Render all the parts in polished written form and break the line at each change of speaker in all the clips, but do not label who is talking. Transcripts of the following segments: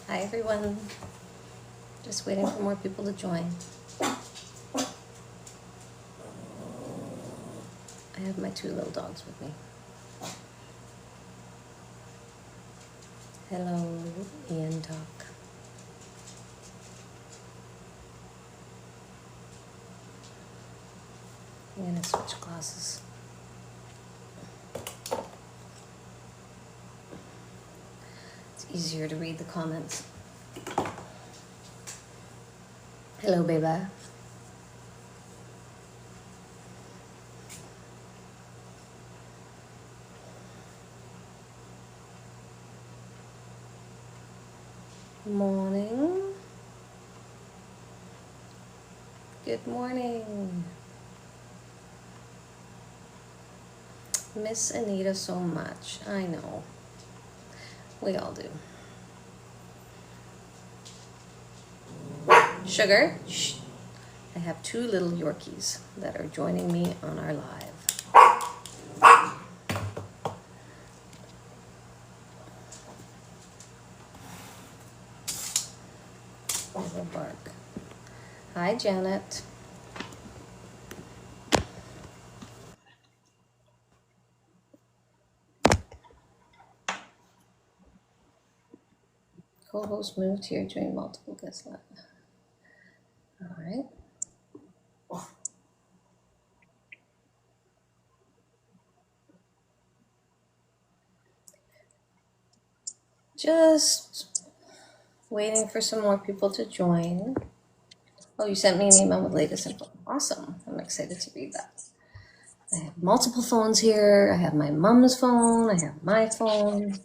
Hi everyone, just waiting for more people to join. I have my two little dogs with me. Hello, Ian Talk. I'm gonna switch glasses. It's easier to read the comments. Hello, baby. Morning. Good morning. Miss Anita so much. I know. We all do. Sugar. Shh. I have two little Yorkies that are joining me on our live. Little bark. Hi, Janet. Co-host moved here during multiple guest live. All right. Just waiting for some more people to join. Oh, you sent me an email with latest info. Awesome. I'm excited to read that. I have multiple phones here. I have my mom's phone. I have my phone.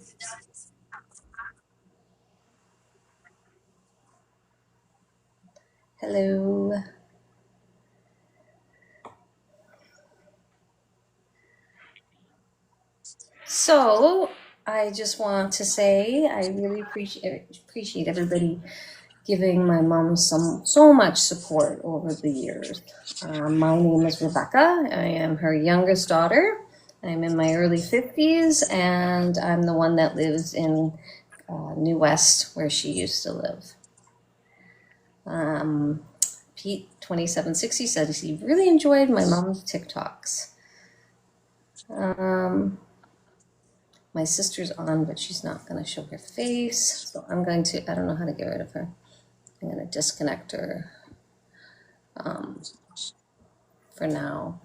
Hello. So I just want to say I really appreciate everybody giving my mom so much support over the years. My name is Rebecca. I am her youngest daughter. I'm in my early 50s, and I'm the one that lives in New West, where she used to live. Pete 2760 says he really enjoyed my mom's TikToks. My sister's on, but she's not going to show her face, so I'm going to, I don't know how to get rid of her. I'm going to disconnect her for now.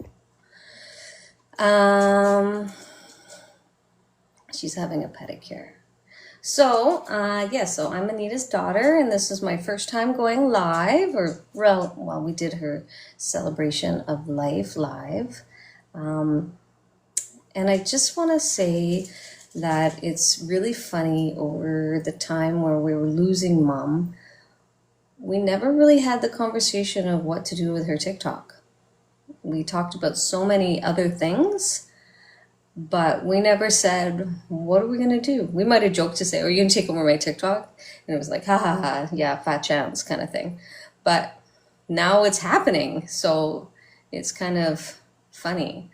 She's having a pedicure. So, so I'm Anita's daughter, and this is my first time going live, well, we did her celebration of life live. And I just want to say that it's really funny over the time where we were losing mom. We never really had the conversation of what to do with her TikTok. We talked about so many other things, but we never said, what are we going to do? We might have joked to say, are you going to take over my TikTok? And it was like, ha ha ha, yeah, fat chance kind of thing. But now it's happening, so it's kind of funny.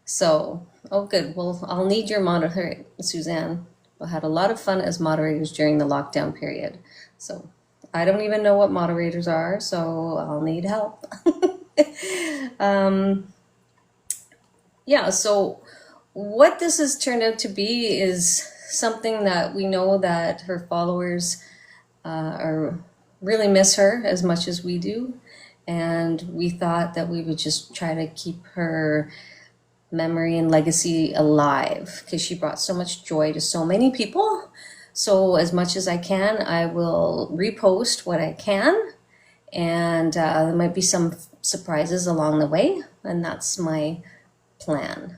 So, oh good, well, I'll need your moderator, Suzanne. We had a lot of fun as moderators during the lockdown period. So I don't even know what moderators are, so I'll need help. So what this has turned out to be is something that we know that her followers are really miss her as much as we do. And we thought that we would just try to keep her memory and legacy alive because she brought so much joy to so many people. So as much as I can, I will repost what I can, and there might be some surprises along the way, and that's my plan.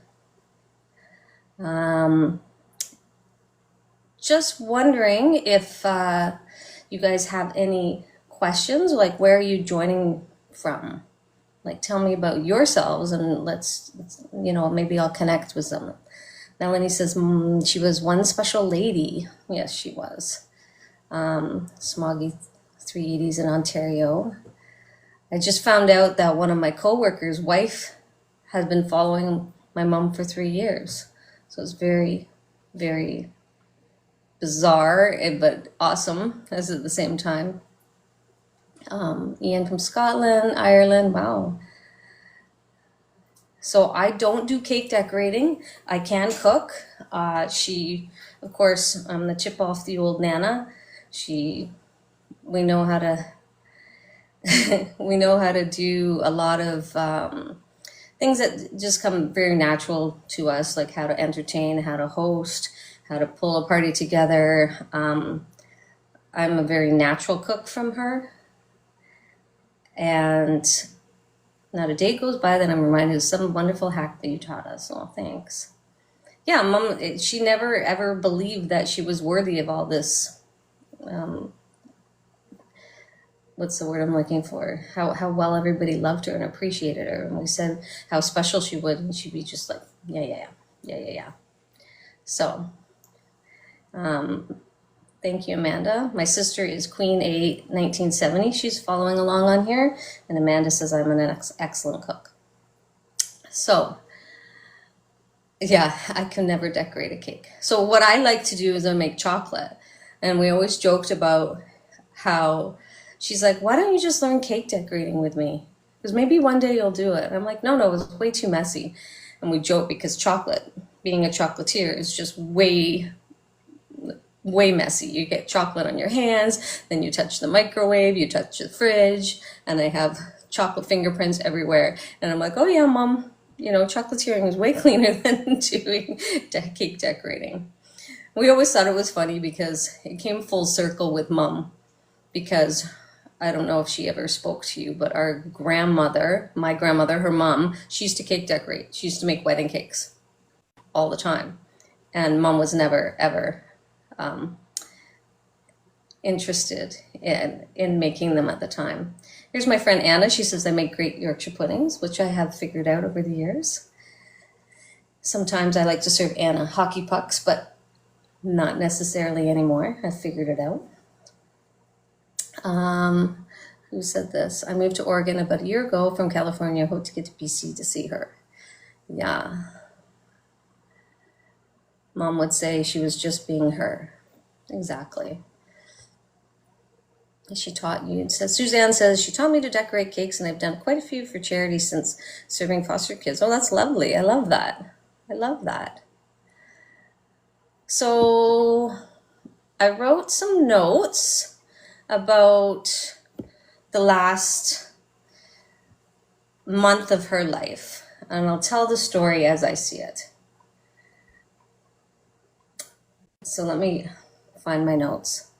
Just wondering if you guys have any questions, like, where are you joining from? Like, tell me about yourselves, and let's maybe I'll connect with them. Melanie says, she was one special lady. Yes, she was. Smoggy 380s in Ontario. I just found out that one of my coworkers' wife has been following my mom for 3 years. So it's very, very bizarre, but awesome as at the same time. Ian from Scotland, Ireland, wow. So I don't do cake decorating. I can cook. She, of course, I'm the chip off the old Nana. We know how to, we know how to do a lot of things that just come very natural to us, like how to entertain, how to host, how to pull a party together. I'm a very natural cook from her. And not a day goes by that I'm reminded of some wonderful hack that you taught us. Oh, thanks. Yeah, Mom, she never ever believed that she was worthy of all this. What's the word I'm looking for? How well everybody loved her and appreciated her. And we said how special she would, and she'd be just like, yeah. So, thank you, Amanda. My sister is Queen A 1970. She's following along on here. And Amanda says I'm an excellent cook. So, yeah, I can never decorate a cake. So what I like to do is I make chocolate. And we always joked about how she's like, why don't you just learn cake decorating with me? Because maybe one day you'll do it. And I'm like, no, it's way too messy. And we joke because chocolate, being a chocolatier, is just way messy. You get chocolate on your hands, then you touch the microwave, you touch the fridge, and I have chocolate fingerprints everywhere. And I'm like, oh yeah, Mom, chocolatiering is way cleaner than doing cake decorating. We always thought it was funny because it came full circle with Mom, because I don't know if she ever spoke to you, but our grandmother, my grandmother, her mom, she used to cake decorate. She used to make wedding cakes all the time. And Mom was never, ever interested in making them at the time. Here's my friend Anna. She says I make great Yorkshire puddings, which I have figured out over the years. Sometimes I like to serve Anna hockey pucks, but not necessarily anymore. I've figured it out. Who said this? I moved to Oregon about a year ago from California. Hope to get to BC to see her. Yeah. Mom would say she was just being her. Exactly. She taught you. It says, Suzanne says, she taught me to decorate cakes, and I've done quite a few for charity since serving foster kids. Oh, that's lovely. I love that. I love that. So I wrote some notes about the last month of her life, and I'll tell the story as I see it. So let me find my notes,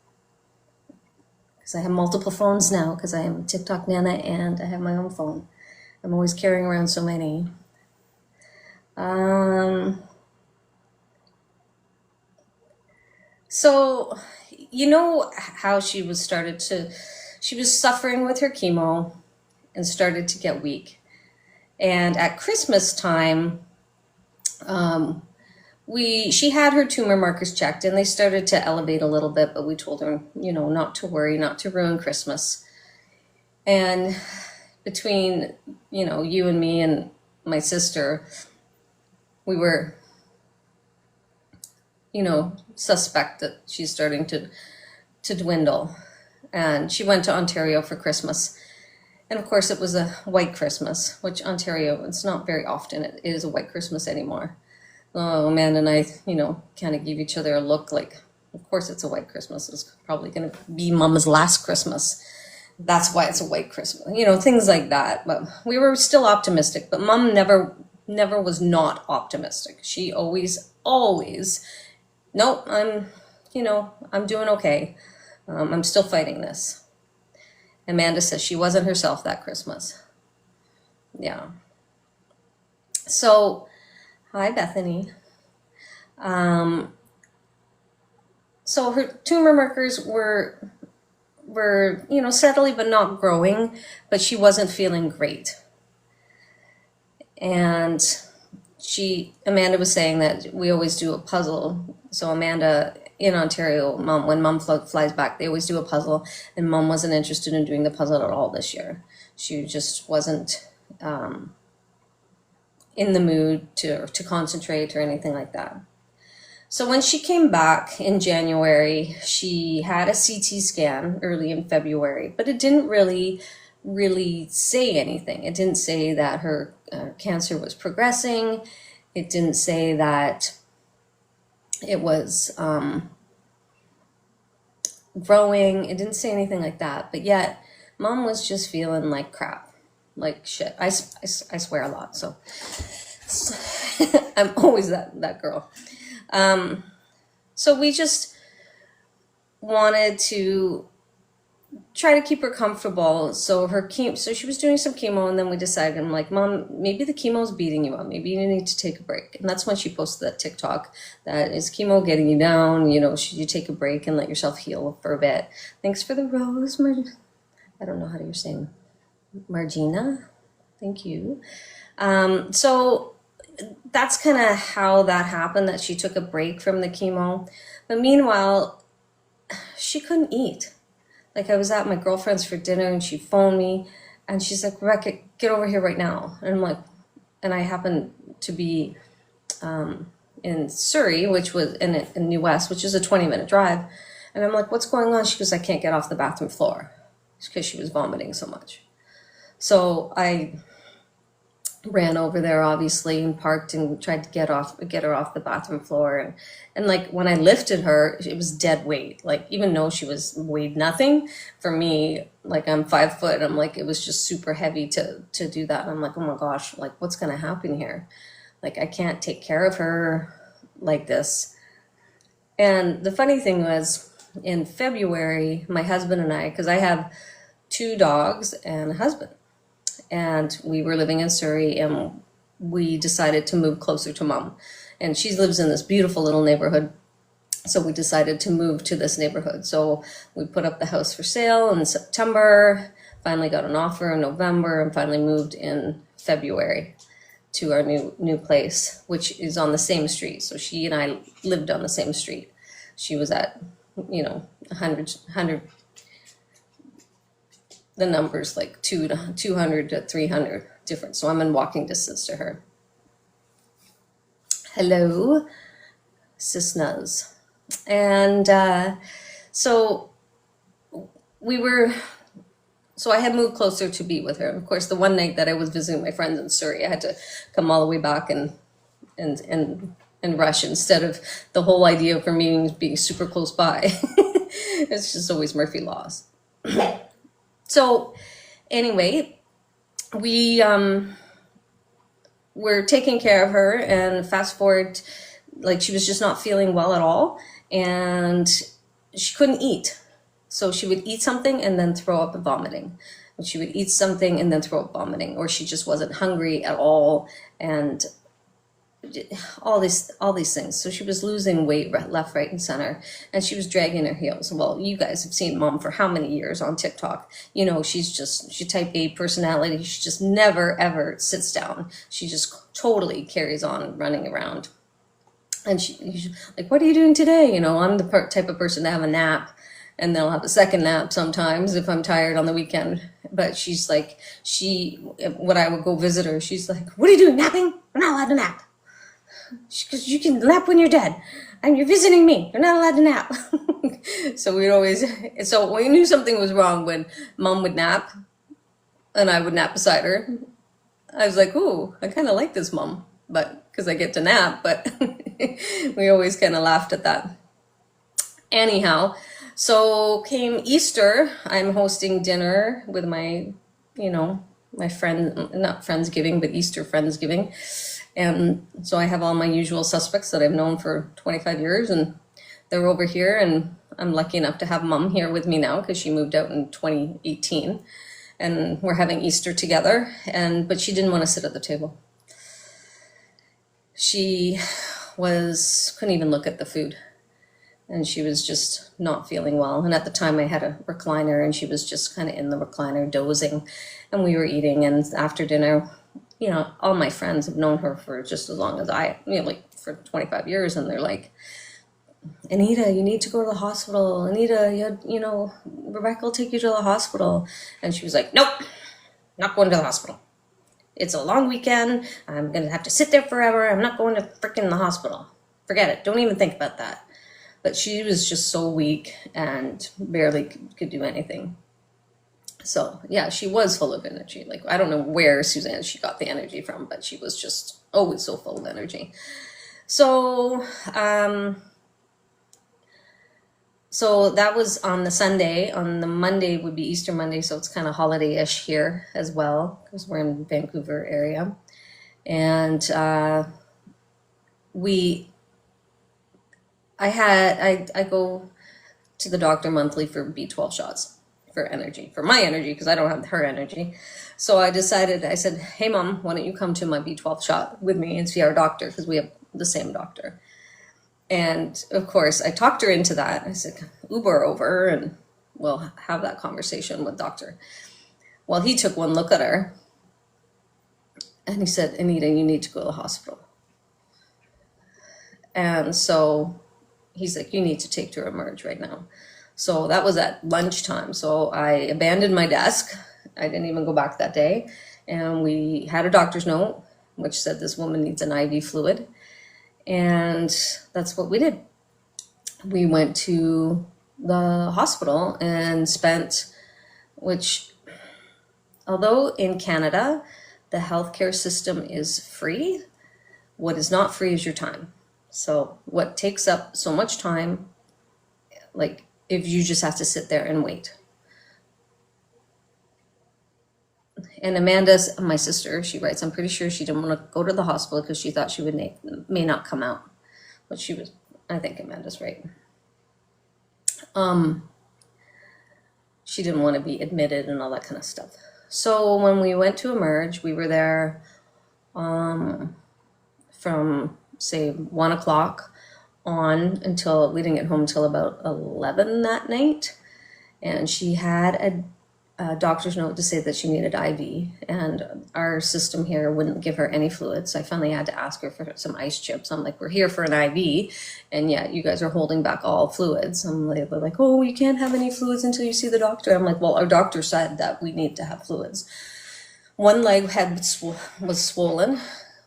because I have multiple phones now, because I am TikTok Nana and I have my own phone. I'm always carrying around so many. So, how she was suffering with her chemo and started to get weak. And at Christmas time, she had her tumor markers checked, and they started to elevate a little bit, but we told her, not to worry, not to ruin Christmas. And between, you and me and my sister, we were, suspect that she's starting to dwindle. And she went to Ontario for Christmas. And of course it was a white Christmas, which Ontario, it's not very often it is a white Christmas anymore. Oh, Amanda and I, kind of gave each other a look like, of course it's a white Christmas. It's probably going to be Mama's last Christmas. That's why it's a white Christmas. Things like that. But we were still optimistic. But Mom never was not optimistic. She always, nope, I'm doing okay. I'm still fighting this. Amanda says she wasn't herself that Christmas. Yeah. So, hi, Bethany. So her tumor markers were were, you know, steadily but not growing, but she wasn't feeling great. And Amanda was saying that we always do a puzzle. So Amanda in Ontario, when mom flies back, they always do a puzzle, and mom wasn't interested in doing the puzzle at all this year. She just wasn't in the mood to concentrate or anything like that. So when she came back in January, she had a CT scan early in February, but it didn't really say anything. It didn't say that her cancer was progressing. It didn't say that it was growing. It didn't say anything like that. But yet, mom was just feeling like crap, like shit. I swear a lot, so I'm always that girl. So we just wanted to try to keep her comfortable. So she was doing some chemo, and then we decided, I'm like, Mom, maybe the chemo's beating you up. Maybe you need to take a break. And that's when she posted that TikTok that is chemo getting you down. You know, should you take a break and let yourself heal for a bit? Thanks for the rose, I don't know how you're saying, Margina. Thank you. So that's kind of how that happened, that she took a break from the chemo. But meanwhile, she couldn't eat. Like, I was at my girlfriend's for dinner, and she phoned me, and she's like, Rebecca, get over here right now. And I'm like, and I happened to be in Surrey, which was in New West, which is a 20-minute drive. And I'm like, what's going on? She goes, I can't get off the bathroom floor, because she was vomiting so much. So I ran over there, obviously, and parked and tried to get her off the bathroom floor. And like, when I lifted her, it was dead weight. Like, even though she weighed nothing, for me, like, I'm 5 foot, I'm like, it was just super heavy to do that. And I'm like, oh my gosh, like, what's going to happen here? Like, I can't take care of her like this. And the funny thing was, in February, my husband and I, because I have 2 dogs and a husband, and we were living in Surrey, and we decided to move closer to mom. And she lives in this beautiful little neighborhood, so we decided to move to this neighborhood. So we put up the house for sale in September, finally got an offer in November, and finally moved in February to our new place, which is on the same street. So she and I lived on the same street. She was at, 100, the numbers like 200 to 300 different. So I'm in walking distance to her. Hello, Sis Nuz. And so I had moved closer to be with her. Of course, the one night that I was visiting my friends in Surrey, I had to come all the way back and rush, instead of the whole idea of her meetings being super close by. It's just always Murphy laws. So anyway, we were taking care of her, and fast forward, like, she was just not feeling well at all, and she couldn't eat. So she would eat something and then throw up vomiting. And she would eat something and then throw up vomiting, or she just wasn't hungry at all, and all these things. So she was losing weight left, right, and center, and she was dragging her heels. Well, you guys have seen mom for how many years on TikTok? You know, she type A personality. She just never ever sits down. She just totally carries on running around. And she's like, what are you doing today? You know, I'm the type of person to have a nap, and then I'll have a second nap sometimes if I'm tired on the weekend. But she's like, when I would go visit her, she's like, what are you doing, napping? We're not allowed to nap. Because you can nap when you're dead, and you're visiting me. You're not allowed to nap. So we knew something was wrong when mom would nap, and I would nap beside her. I was like, ooh, I kind of like this mom, but because I get to nap. But we always kind of laughed at that. Anyhow, so came Easter. I'm hosting dinner with my friend, not Friendsgiving, but Easter Friendsgiving. And so I have all my usual suspects that I've known for 25 years, and they're over here, and I'm lucky enough to have mom here with me now because she moved out in 2018, and we're having Easter together. But she didn't want to sit at the table. She couldn't even look at the food. and she was just not feeling well. And at the time I had a recliner, and she was just kind of in the recliner dozing, and we were eating. And after dinner, you know, all my friends have known her for just as long as I, you know, like for 25 years. And they're like, Anita, you need to go to the hospital. Anita, you know, Rebecca will take you to the hospital. And she was like, nope, not going to the hospital. It's a long weekend. I'm going to have to sit there forever. I'm not going to freaking the hospital. Forget it. Don't even think about that. But she was just so weak and barely could do anything. So yeah, she was full of energy. Like, I don't know where Suzanne, she got the energy from, but she was just always so full of energy. So, so that was on the Sunday. On the Monday would be Easter Monday, so it's kind of holiday-ish here as well, because we're in Vancouver area. And I go to the doctor monthly for B12 shots for energy, for my energy, because I don't have her energy. So I decided, I said, hey mom, why don't you come to my B12 shot with me and see our doctor, because we have the same doctor. And of course, I talked her into that. I said, Uber over and we'll have that conversation with doctor. Well, he took one look at her and he said, Anita, you need to go to the hospital. And so he's like, you need to take her to Emerge right now. So that was at lunchtime. So I abandoned my desk. I didn't even go back that day. And we had a doctor's note, which said this woman needs an IV fluid. And that's what we did. We went to the hospital and spent, which, although in Canada, the healthcare system is free, what is not free is your time. So what takes up so much time, like if you just have to sit there and wait. And Amanda's, my sister, she writes, I'm pretty sure she didn't want to go to the hospital because she thought she would may not come out. But she was, I think Amanda's right. She didn't want to be admitted and all that kind of stuff. So when we went to Emerge, we were there from, say, 1 o'clock on until, we didn't get home until about 11 that night. And she had a doctor's note to say that she needed IV, and our system here wouldn't give her any fluids. So I finally had to ask her for some ice chips. I'm like, we're here for an IV, and yet you guys are holding back all fluids. They're like, oh, you can't have any fluids until you see the doctor. I'm like, well, our doctor said that we need to have fluids. One leg was swollen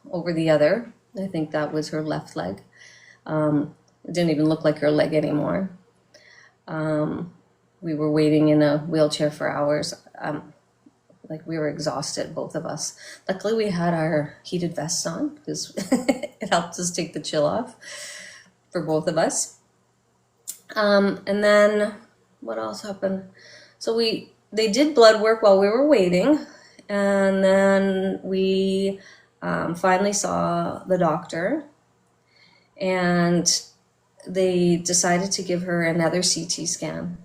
over the other. I think that was her left leg. It didn't even look like her leg anymore. We were waiting in a wheelchair for hours. Like, we were exhausted, both of us. Luckily, we had our heated vests on because it helped us take the chill off for both of us. And then what else happened? So they did blood work while we were waiting. And then we finally saw the doctor. And they decided to give her another CT scan.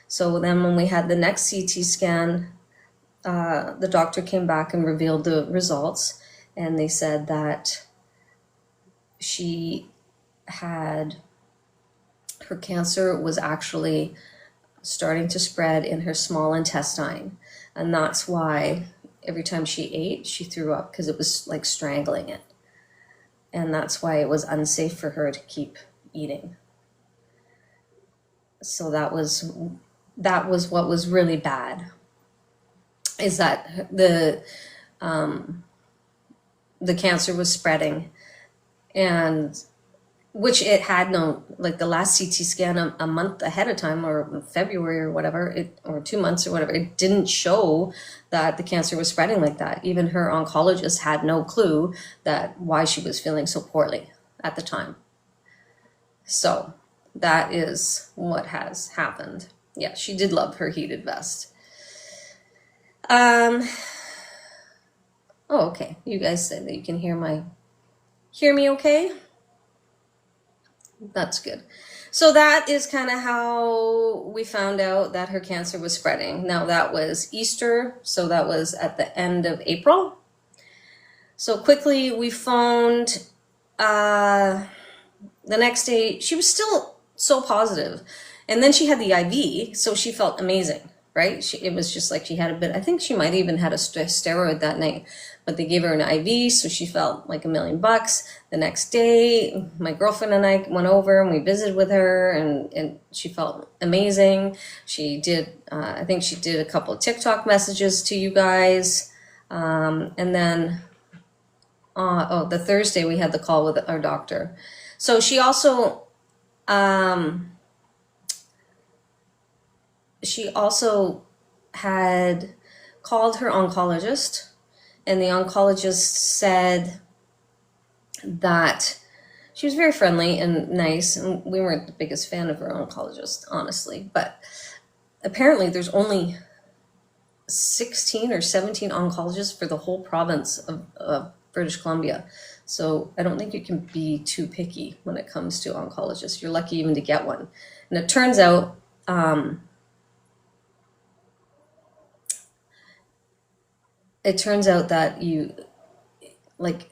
So then when we had the next CT scan, the doctor came back and revealed the results. And they said that her cancer was actually starting to spread in her small intestine. And that's why every time she ate, she threw up, because it was like strangling it. And that's why it was unsafe for her to keep eating. So that was what was really bad, is that the cancer was spreading, and which it had no, like the last CT scan a month ahead of time, or February or whatever, or 2 months or whatever, it didn't show that the cancer was spreading like that. Even her oncologist had no clue that why she was feeling so poorly at the time. So that is what has happened. Yeah, she did love her heated vest. Oh, okay. You guys said that you can hear me okay? That's good. So that is kind of how we found out that her cancer was spreading. Now, that was Easter, so that was at the end of April. So quickly we phoned the next day. She was still so positive. And then she had the IV, so she felt amazing, right? It was just like she had a bit, I think she might even had a steroid that night, but they gave her an IV, so she felt like $1,000,000. The next day, my girlfriend and I went over and we visited with her, and she felt amazing. She did, I think she did a couple of TikTok messages to you guys. And then, the Thursday we had the call with our doctor. So she also, had called her oncologist, and the oncologist said that she was very friendly and nice, and we weren't the biggest fan of her oncologist, honestly, but apparently there's only 16 or 17 oncologists for the whole province of British Columbia. So I don't think you can be too picky when it comes to oncologists. You're lucky even to get one. And it turns out, that you, like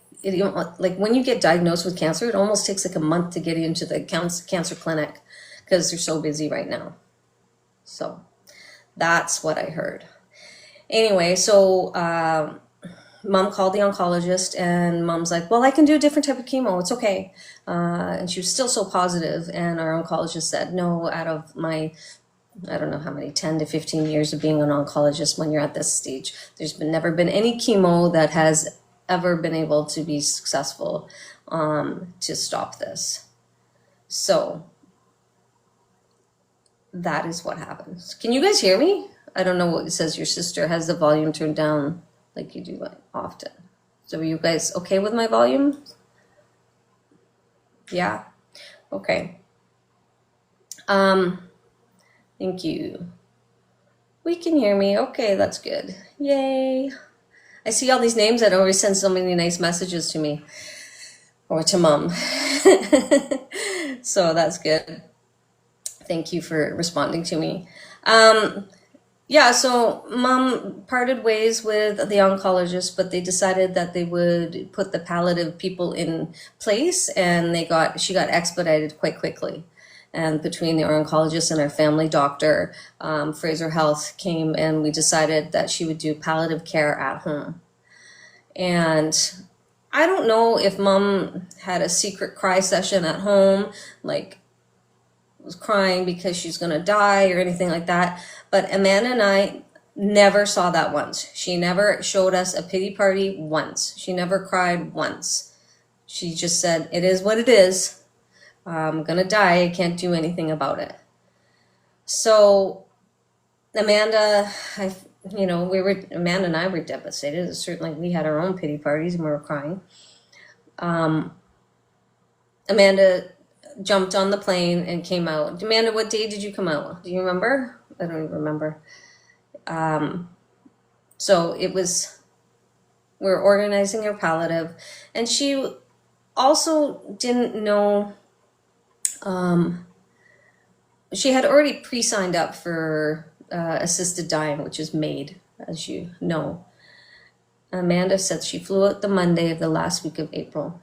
when you get diagnosed with cancer, it almost takes like a month to get into the cancer clinic because they're so busy right now. So that's what I heard. Anyway, so Mom called the oncologist, and Mom's like, well, I can do a different type of chemo. It's okay. And she was still so positive, and our oncologist said, no, out of my, I don't know how many, 10 to 15 years of being an oncologist, when you're at this stage, there's never been any chemo that has ever been able to be successful to stop this. So that is what happens. Can you guys hear me? I don't know what it says. Your sister has the volume turned down like you do often. So are you guys okay with my volume? Yeah? Okay. Thank you. We can hear me. Okay, that's good. Yay. I see all these names that always send so many nice messages to me or to Mom. So that's good. Thank you for responding to me. Yeah, so Mom parted ways with the oncologist, but they decided that they would put the palliative people in place, and she got expedited quite quickly. And between our oncologist and our family doctor, Fraser Health came, and we decided that she would do palliative care at home. And I don't know if Mom had a secret cry session at home, like was crying because she's going to die or anything like that. But Amanda and I never saw that once. She never showed us a pity party once. She never cried once. She just said, it is what it is. I'm going to die. I can't do anything about it. So Amanda, Amanda and I were devastated. Certainly we had our own pity parties and we were crying. Amanda jumped on the plane and came out. Amanda, what day did you come out? Do you remember? I don't even remember. So it was, we're organizing her palliative, and she also didn't know, she had already pre-signed up for assisted dying, which is MAID, as you know. Amanda said she flew out the Monday of the last week of April.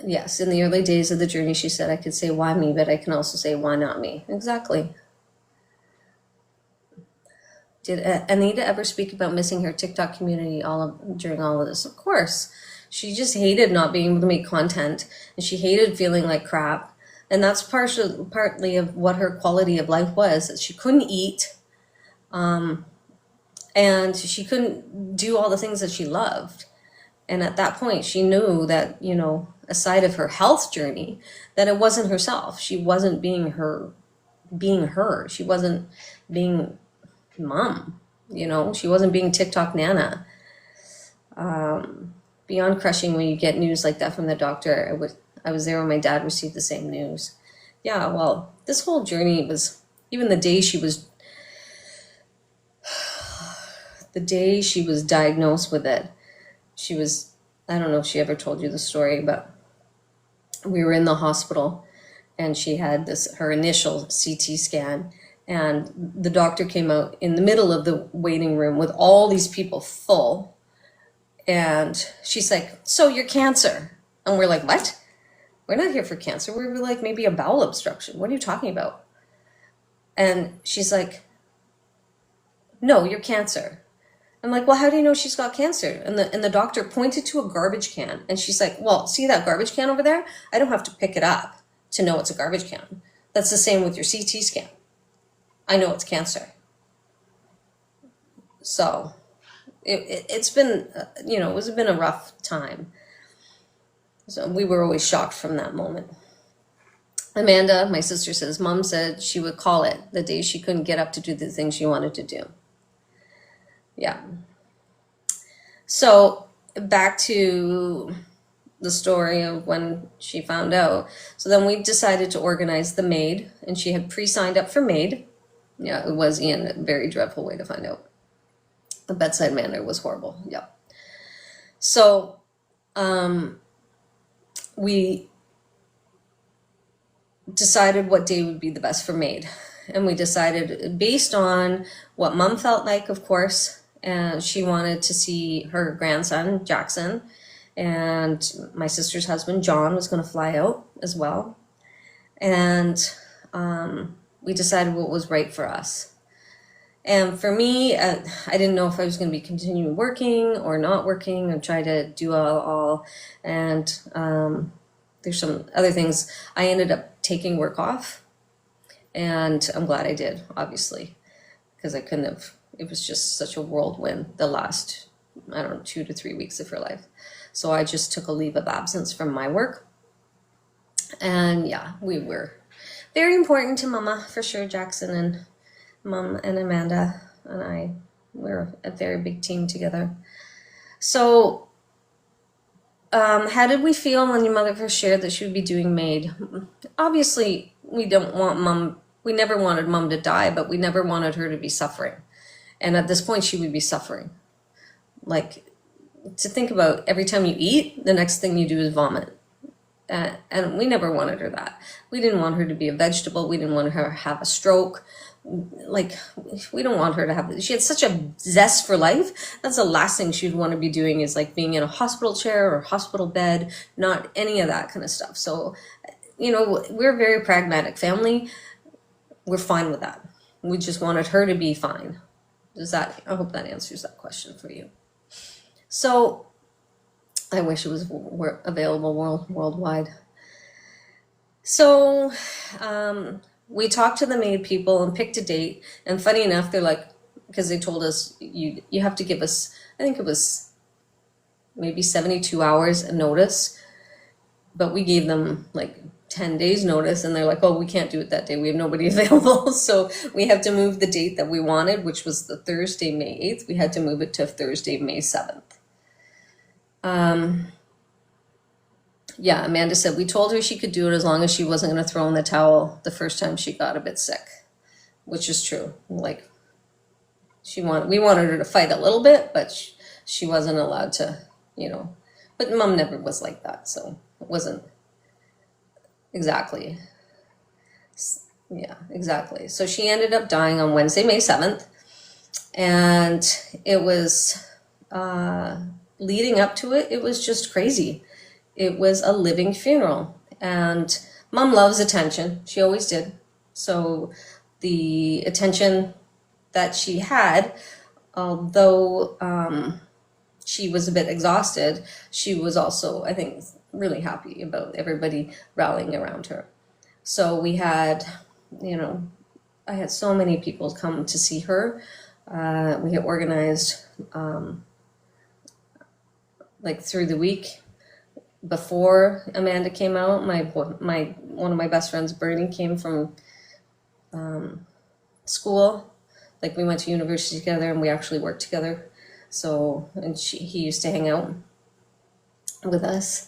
Yes, in the early days of the journey, she said, I could say, why me? But I can also say, why not me? Exactly. Did Anita ever speak about missing her TikTok community during all of this? Of course. She just hated not being able to make content, and she hated feeling like crap. And that's partly of what her quality of life was, that she couldn't eat, and she couldn't do all the things that she loved. And at that point, she knew that, aside of her health journey, that it wasn't herself. She wasn't being her. She wasn't being Mom. She wasn't being TikTok Nana. Beyond crushing when you get news like that from the doctor. I was there when my dad received the same news. Yeah, well, this whole journey was, even the day she was diagnosed with it, she was, I don't know if she ever told you the story, but we were in the hospital and she had her initial CT scan, and the doctor came out in the middle of the waiting room with all these people full. And she's like, so you're cancer. And we're like, what? We're not here for cancer. We're like, maybe a bowel obstruction. What are you talking about? And she's like, no, you're cancer. I'm like, well, how do you know she's got cancer? And the doctor pointed to a garbage can. And she's like, well, see that garbage can over there? I don't have to pick it up to know it's a garbage can. That's the same with your CT scan. I know it's cancer. So it's been, it's been a rough time. So we were always shocked from that moment. Amanda, my sister, says, Mom said she would call it the day she couldn't get up to do the things she wanted to do. Yeah. So back to the story of when she found out. So then we decided to organize the maid, and she had pre-signed up for maid. Yeah, it was, Ian, a very dreadful way to find out. The bedside manner was horrible. Yeah. So we decided what day would be the best for maid. And we decided based on what Mom felt like, of course, and she wanted to see her grandson, Jackson, and my sister's husband, John, was going to fly out as well. And we decided what was right for us. And for me, I didn't know if I was going to be continuing working or not working and try to do all. And there's some other things. I ended up taking work off. And I'm glad I did, obviously, because I couldn't have. It was just such a whirlwind the last, 2 to 3 weeks of her life. So I just took a leave of absence from my work. And yeah, we were very important to Mama, for sure. Jackson and Mom and Amanda and I were a very big team together. So how did we feel when your mother first shared that she would be doing maid? Obviously, we never wanted Mom to die, but we never wanted her to be suffering. And at this point, she would be suffering. Like, to think about, every time you eat, the next thing you do is vomit. And we never wanted her that. We didn't want her to be a vegetable. We didn't want her to have a stroke. Like, we don't want her to have, she had such a zest for life. That's the last thing she'd want to be doing, is like being in a hospital chair or hospital bed, not any of that kind of stuff. So, we're a very pragmatic family. We're fine with that. We just wanted her to be fine. I hope that answers that question for you. So I wish it was available worldwide. So we talked to the maid people and picked a date. And funny enough, they're like, because they told us you have to give us, I think it was maybe 72 hours a notice, but we gave them like 10 days notice, and they're like, oh, we can't do it that day. We have nobody available. So we have to move the date that we wanted, which was the Thursday, May 8th. We had to move it to Thursday, May 7th. Yeah, Amanda said, we told her she could do it as long as she wasn't going to throw in the towel the first time she got a bit sick, which is true. Like, we wanted her to fight a little bit, but she wasn't allowed to, but Mom never was like that. So it wasn't exactly. Yeah, exactly. So she ended up dying on Wednesday, May 7th. And it was, leading up to it, it was just crazy. It was a living funeral. And Mom loves attention. She always did. So the attention that she had, although she was a bit exhausted, she was also, I think, really happy about everybody rallying around her. So we had, I had so many people come to see her. We had organized, like through the week before Amanda came out. One of my best friends, Bernie, came from school. Like, we went to university together, and we actually worked together. So, and he used to hang out with us.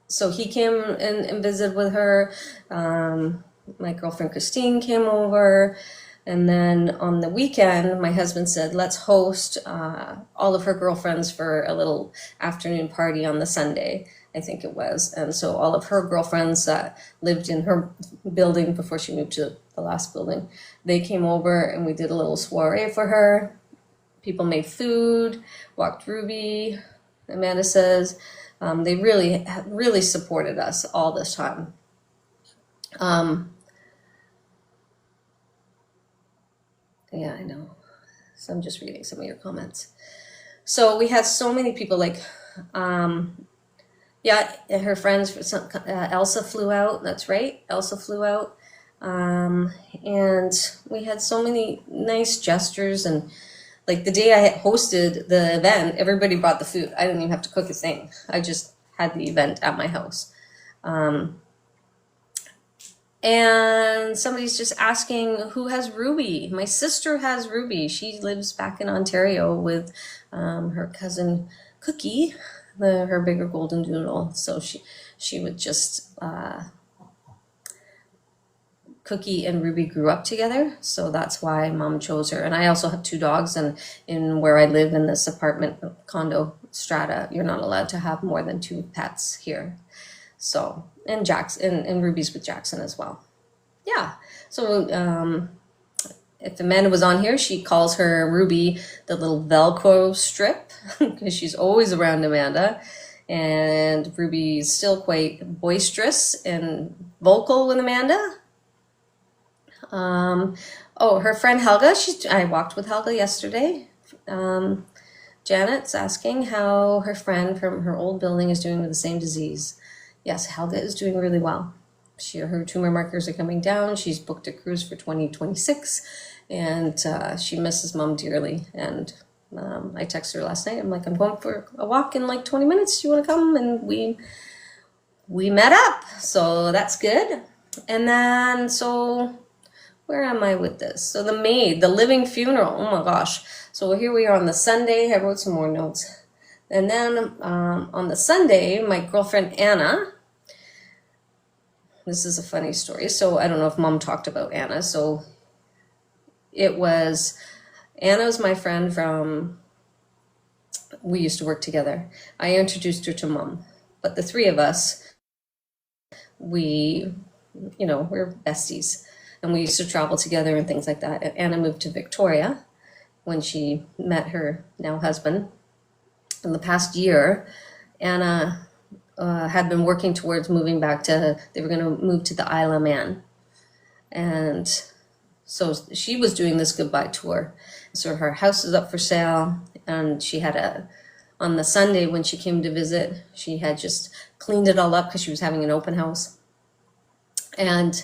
So he came and visited with her. My girlfriend Christine came over. And then on the weekend, my husband said, let's host all of her girlfriends for a little afternoon party on the Sunday, I think it was. And so all of her girlfriends that lived in her building before she moved to the last building, they came over, and we did a little soiree for her. People made food, walked Ruby. Amanda says they really supported us all this time. Yeah, I know. So I'm just reading some of your comments. So we had so many people like, yeah, her friends, Elsa flew out. That's right. Elsa flew out. And we had so many nice gestures. And like the day I hosted the event, everybody brought the food. I didn't even have to cook a thing. I just had the event at my house. And somebody's just asking who has Ruby. My sister has Ruby. She lives back in Ontario with her cousin Cookie, her bigger golden doodle. So she would just Cookie and Ruby grew up together, so that's why Mom chose her. And I also have 2 dogs, and in where I live in this apartment condo strata, you're not allowed to have more than 2 pets here. So, and Jackson and Ruby's with Jackson as well. Yeah. So if Amanda was on here, she calls her Ruby the little Velcro strip because she's always around Amanda. And Ruby's still quite boisterous and vocal with Amanda. Oh, her friend Helga, I walked with Helga yesterday. Janet's asking how her friend from her old building is doing with the same disease. Yes, Helga is doing really well. Her tumor markers are coming down. She's booked a cruise for 2026, and she misses Mom dearly. And I texted her last night. I'm like, I'm going for a walk in like 20 minutes. Do you want to come? And we met up, so that's good. And then so where am I with this? So the maid, the living funeral. Oh my gosh. So here we are on the Sunday. I wrote some more notes. And then on the Sunday, my girlfriend Anna, this is a funny story. So I don't know if Mom talked about Anna. So Anna was my friend from, we used to work together. I introduced her to Mom. But the 3 of us, we're besties. And we used to travel together and things like that. Anna moved to Victoria when she met her now husband. In the past year, Anna had been working towards moving back they were going to move to the Isle of Man. And so she was doing this goodbye tour. So her house is up for sale. And she had on the Sunday when she came to visit, she had just cleaned it all up because she was having an open house. And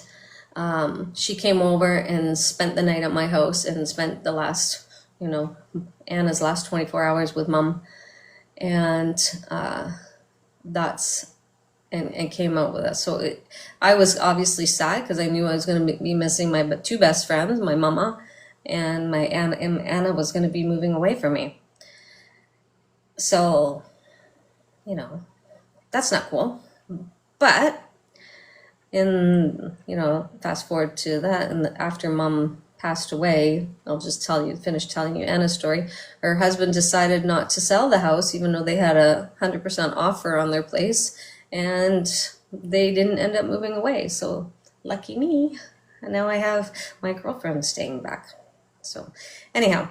she came over and spent the night at my house and spent the last, Anna's last 24 hours with Mom. And and came out with us. So I was obviously sad because I knew I was going to be missing my 2 best friends, my mama and my Anna was going to be moving away from me. So, that's not cool. But fast forward to that, and after Mom passed away, I'll just finish telling you Anna's story. Her husband decided not to sell the house, even though they had a 100% offer on their place, and they didn't end up moving away. So lucky me. And now I have my girlfriend staying back. So anyhow,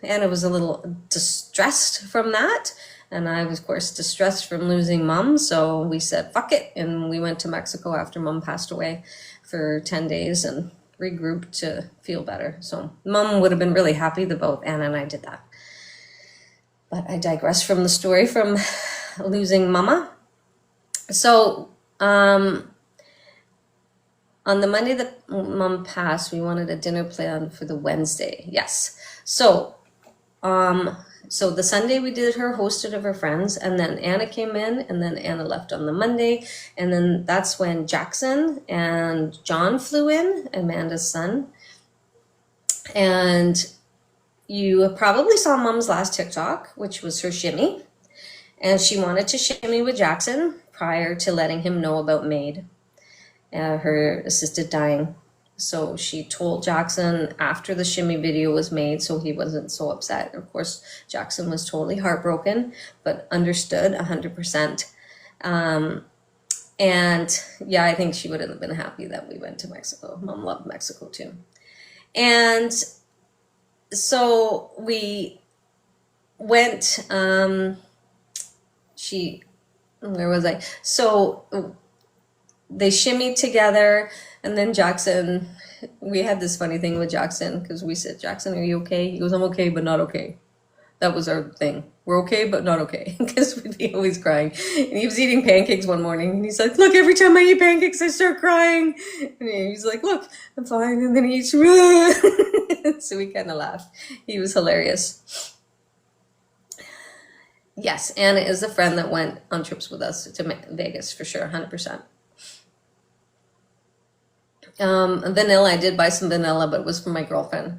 Anna was a little distressed from that. And I was, of course, distressed from losing Mom. So we said, fuck it. And we went to Mexico after Mom passed away for 10 days and regrouped to feel better. So Mom would have been really happy that both Anna and I did that. But I digress from the story from losing Mama. So on the Monday that Mom passed, we wanted a dinner plan for the Wednesday. Yes. So the Sunday we did her hosted of her friends, and then Anna came in, and then Anna left on the Monday, and then that's when Jackson and John flew in, Amanda's son. And you probably saw Mom's last TikTok, which was her shimmy, and she wanted to shimmy with Jackson prior to letting him know about Maid, her assisted dying. So she told Jackson after the shimmy video was made, so he wasn't so upset. Of course, Jackson was totally heartbroken, but understood 100%. And yeah, I think she would have been happy that we went to Mexico. Mom loved Mexico too. And so we went, where was I? So they shimmied together, and then Jackson, we had this funny thing with Jackson because we said, Jackson, are you okay? He goes, I'm okay, but not okay. That was our thing. We're okay, but not okay, because we'd be always crying. And he was eating pancakes one morning, and he's like, look, every time I eat pancakes, I start crying. And he's like, look, I'm fine. And then he eats, so we kind of laughed. He was hilarious. Yes, Anna is a friend that went on trips with us to Vegas, for sure, 100%. Vanilla, I did buy some vanilla, but it was for my girlfriend.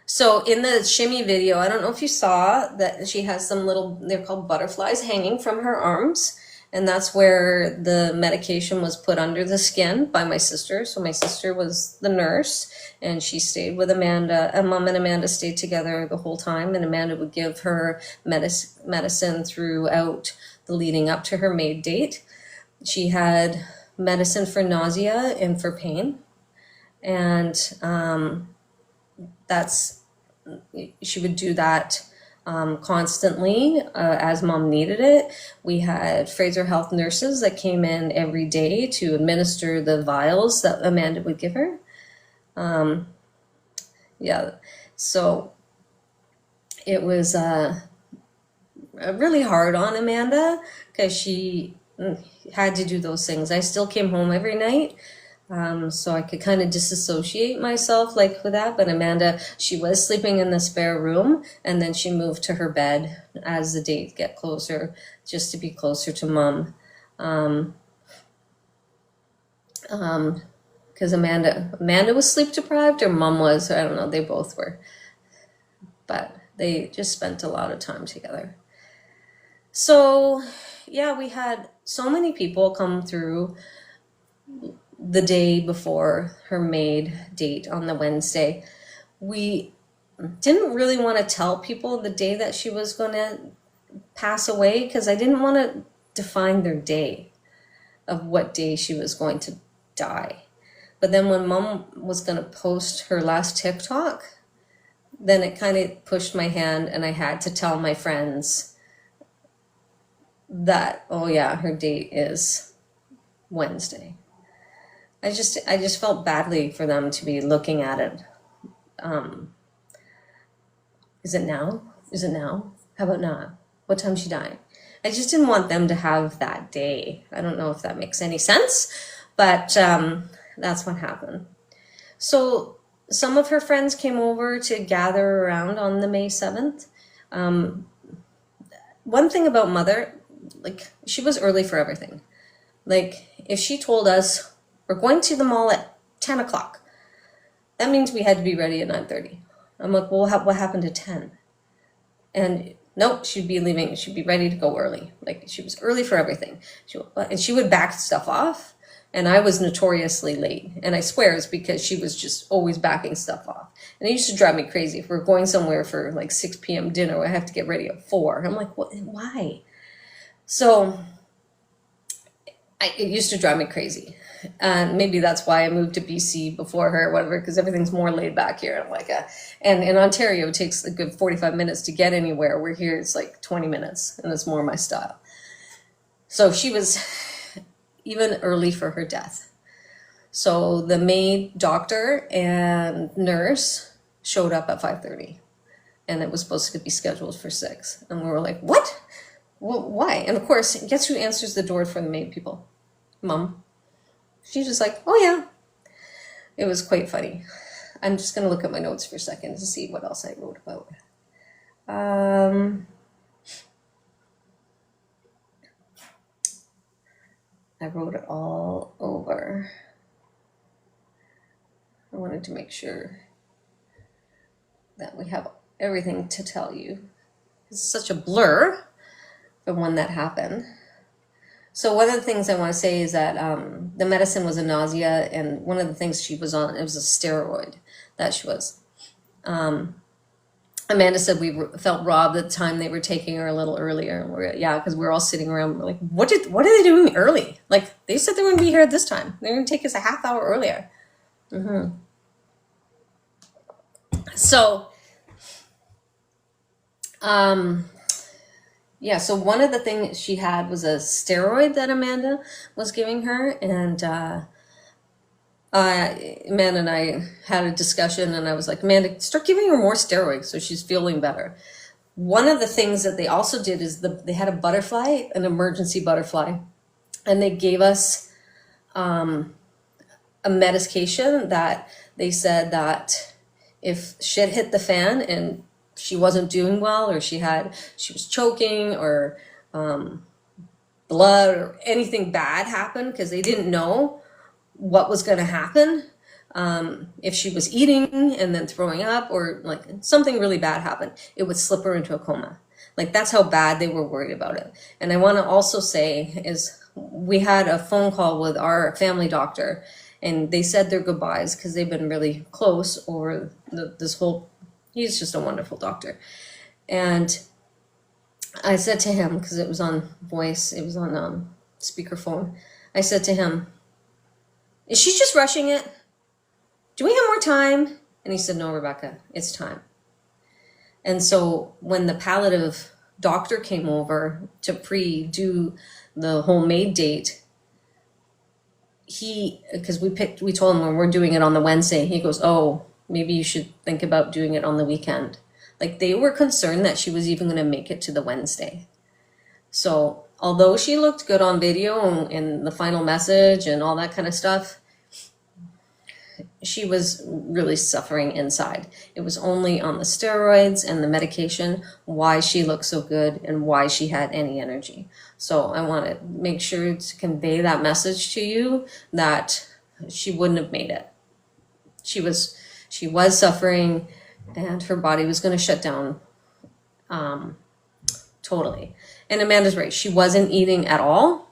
So in the shimmy video, I don't know if you saw that she has some little, they're called butterflies, hanging from her arms. And that's where the medication was put under the skin by my sister. So my sister was the nurse, and she stayed with Amanda. Mom and Amanda stayed together the whole time, and Amanda would give her medicine throughout the leading up to her maid date. She had medicine for nausea and for pain. And she would do that constantly as Mom needed it. We had Fraser Health nurses that came in every day to administer the vials that Amanda would give her. Yeah, so it was really hard on Amanda because she had to do those things. I still came home every night. So I could kind of disassociate myself like with that. But Amanda, she was sleeping in the spare room, and then she moved to her bed as the days get closer, just to be closer to Mom. Because Amanda was sleep deprived, or Mom was, I don't know, they both were. But they just spent a lot of time together. So yeah, we had so many people come through the day before her maid date on the Wednesday. We didn't really want to tell people the day that she was going to pass away, because I didn't want to define their day of what day she was going to die. But then when Mom was going to post her last TikTok, then it kind of pushed my hand, and I had to tell my friends that, oh yeah, her date is Wednesday. I just felt badly for them to be looking at it. Is it now? Is it now? How about now? What time she died? I just didn't want them to have that day. I don't know if that makes any sense, but that's what happened. So some of her friends came over to gather around on the May 7th. One thing about Mother, like, she was early for everything. Like, if she told us, we're going to the mall at 10 o'clock, that means we had to be ready at 9:30. I'm like, well, what happened to 10? And nope, she'd be leaving. She'd be ready to go early. Like, she was early for everything. And she would back stuff off. And I was notoriously late. And I swear it's because she was just always backing stuff off. And it used to drive me crazy. If we're going somewhere for like 6 p.m. dinner, I have to get ready at 4. I'm like, what? Why? So it used to drive me crazy. And maybe that's why I moved to BC before her or whatever, because everything's more laid back here. I'm like, and in Ontario, it takes a good 45 minutes to get anywhere. We're here, it's like 20 minutes, and it's more my style. So she was even early for her death. So the maid, doctor, and nurse showed up at 5:30, and it was supposed to be scheduled for 6. And we were like, what? Well, why? And of course, guess who answers the door for the maid people? Mom. She's just like, oh yeah. It was quite funny. I'm just going to look at my notes for a second to see what else I wrote about. I wrote it all over. I wanted to make sure that we have everything to tell you. It's such a blur from when that happened. So one of the things I want to say is that the medicine was a nausea, and one of the things she was on, it was a steroid that she was. Amanda said we felt robbed at the time they were taking her a little earlier. And yeah, because we were all sitting around, we're like, what are they doing early? Like, they said they were going to be here at this time. They're going to take us a half hour earlier. So Um, yeah, so one of the things she had was a steroid that Amanda was giving her, and Amanda and I had a discussion, and I was like, Amanda, start giving her more steroids so she's feeling better. One of the things that they also did is they had a butterfly, an emergency butterfly, and they gave us a medication that they said that if shit hit the fan and she wasn't doing well, or she was choking, or blood or anything bad happened, because they didn't know what was going to happen, if she was eating and then throwing up, or like something really bad happened, it would slip her into a coma. Like, that's how bad they were worried about it. And I want to also say is we had a phone call with our family doctor, and they said their goodbyes because they've been really close over this whole, he's just a wonderful doctor. And I said to him, because it was on voice, it was on speakerphone, I said to him, is she just rushing it? Do we have more time? And he said, no, Rebecca, it's time. And so when the palliative doctor came over to pre-do the homemade date, because we told him when we're doing it on the Wednesday, he goes, oh, maybe you should think about doing it on the weekend. Like, they were concerned that she was even going to make it to the Wednesday. So although she looked good on video and the final message and all that kind of stuff, she was really suffering inside. It was only on the steroids and the medication why she looked so good and why she had any energy. So I want to make sure to convey that message to you, that she wouldn't have made it. She was suffering, and her body was going to shut down totally. And Amanda's right. She wasn't eating at all.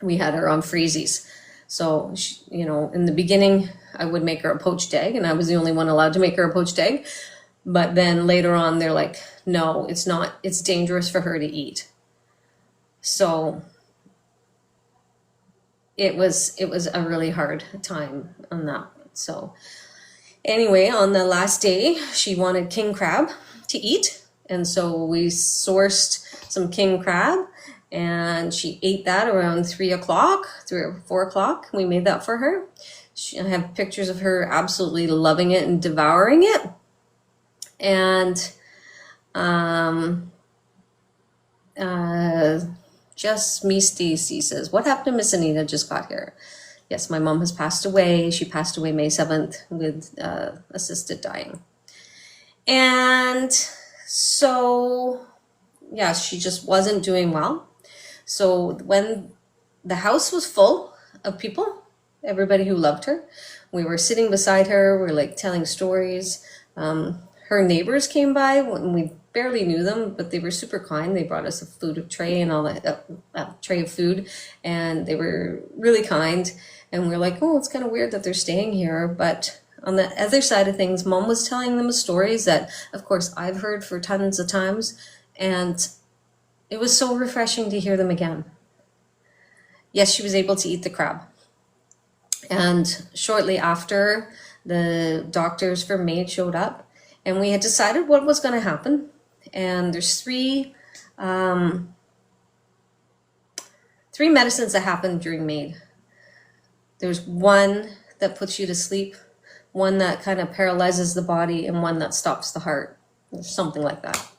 We had her on freezies. So, in the beginning, I would make her a poached egg, and I was the only one allowed to make her a poached egg. But then later on, they're like, no, it's not. It's dangerous for her to eat. So it was a really hard time on that. So anyway, on the last day, she wanted king crab to eat. And so we sourced some king crab, and she ate that around 3 or 4 o'clock. We made that for her. I have pictures of her absolutely loving it and devouring it. And just me Stacy says, what happened to Miss Anita? Just got here. Yes, my mom has passed away. She passed away May 7th with assisted dying. And so, yeah, she just wasn't doing well. So when the house was full of people, everybody who loved her, we were sitting beside her, we're like telling stories. Her neighbors came by, and we barely knew them, but they were super kind. They brought us a food tray and all that, a tray of food, and they were really kind. And we were like, oh, it's kind of weird that they're staying here. But on the other side of things, Mom was telling them stories that, of course, I've heard for tons of times, and it was so refreshing to hear them again. Yes, she was able to eat the crab. And shortly after, the doctors for MAID showed up, and we had decided what was going to happen. And there's three medicines that happen during MAID. There's one that puts you to sleep, one that kind of paralyzes the body, and one that stops the heart, or something like that.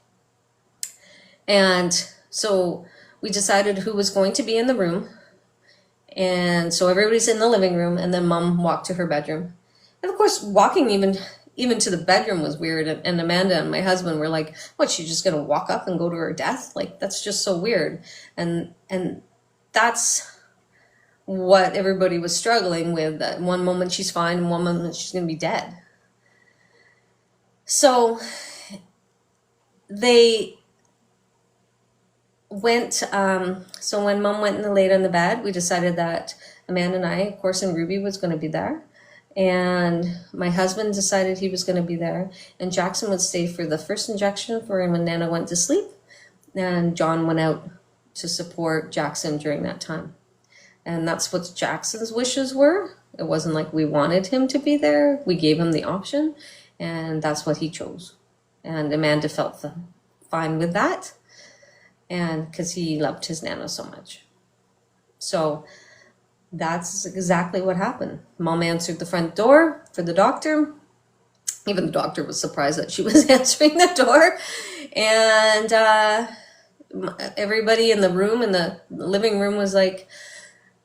And so we decided who was going to be in the room. And so everybody's in the living room, and then Mom walked to her bedroom. And of course, walking even to the bedroom was weird. And Amanda and my husband were like, what, she's just going to walk up and go to her death? Like, that's just so weird. And that's what everybody was struggling with. That one moment she's fine, and one moment she's going to be dead. So they went, so when Mom went and laid on the bed, we decided that Amanda and I, of course, and Ruby was going to be there. And my husband decided he was going to be there. And Jackson would stay for the first injection for him when Nana went to sleep. And John went out to support Jackson during that time. And that's what Jackson's wishes were. It wasn't like we wanted him to be there. We gave him the option, and that's what he chose. And Amanda felt fine with that, and because he loved his Nana so much. So that's exactly what happened. Mom answered the front door for the doctor. Even the doctor was surprised that she was answering the door. And everybody in the room, in the living room, was like,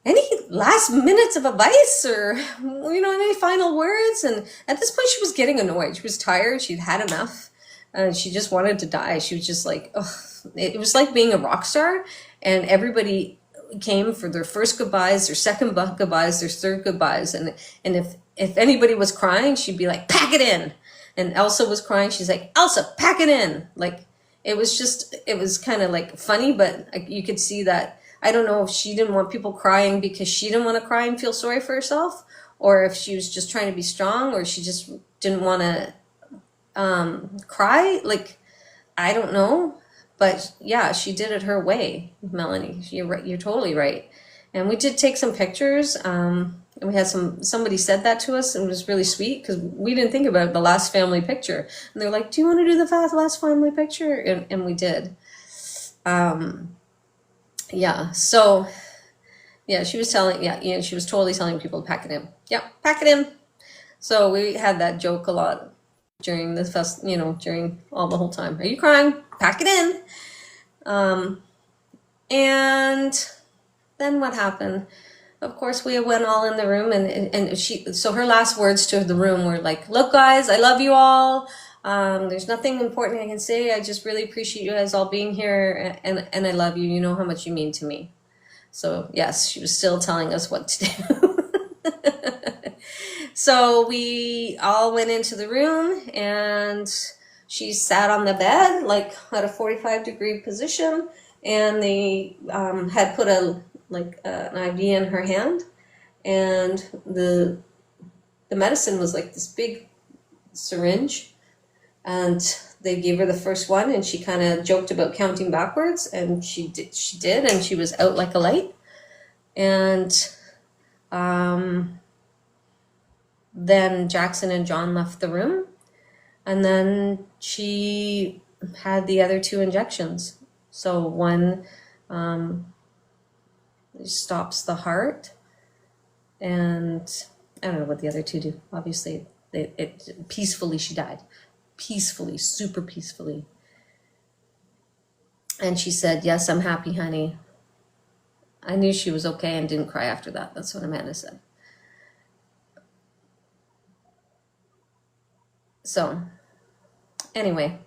any last minutes of advice, or, you know, any final words? And at this point she was getting annoyed. She was tired. She'd had enough. And she just wanted to die. She was just like, ugh. It was like being a rock star, and everybody came for their first goodbyes, their second goodbyes, their third goodbyes. And if anybody was crying, she'd be like, pack it in. And Elsa was crying. She's like, Elsa, pack it in. Like, it was kind of like funny, but you could see that, I don't know if she didn't want people crying because she didn't want to cry and feel sorry for herself, or if she was just trying to be strong, or she just didn't want to cry. Like, I don't know. But yeah, she did it her way, Melanie. You're right. You're totally right. And we did take some pictures. And we had somebody said that to us, and it was really sweet because we didn't think about the last family picture. And they're like, do you want to do the last family picture? And we did. Yeah. So yeah, she was telling, she was totally telling people to pack it in. Yeah, pack it in. So we had that joke a lot during the during the whole time. Are you crying? Pack it in. And then what happened? Of course, we went all in the room, and so her last words to the room were like, look, guys, I love you all. There's nothing important I can say. I just really appreciate you guys all being here, and I love you. You know how much you mean to me. So yes, she was still telling us what to do. So we all went into the room, and she sat on the bed, like at a 45-degree position, and they had put an IV in her hand, and the medicine was like this big syringe, and they gave her the first one, and she kind of joked about counting backwards, and she did, and she was out like a light. And then Jackson and John left the room, and then she had the other 2 injections. So one stops the heart, and I don't know what the other 2 do. Obviously, it peacefully, she died. Peacefully, super peacefully. And she said, yes, I'm happy, honey. I knew she was okay and didn't cry after that. That's what Amanda said. So anyway,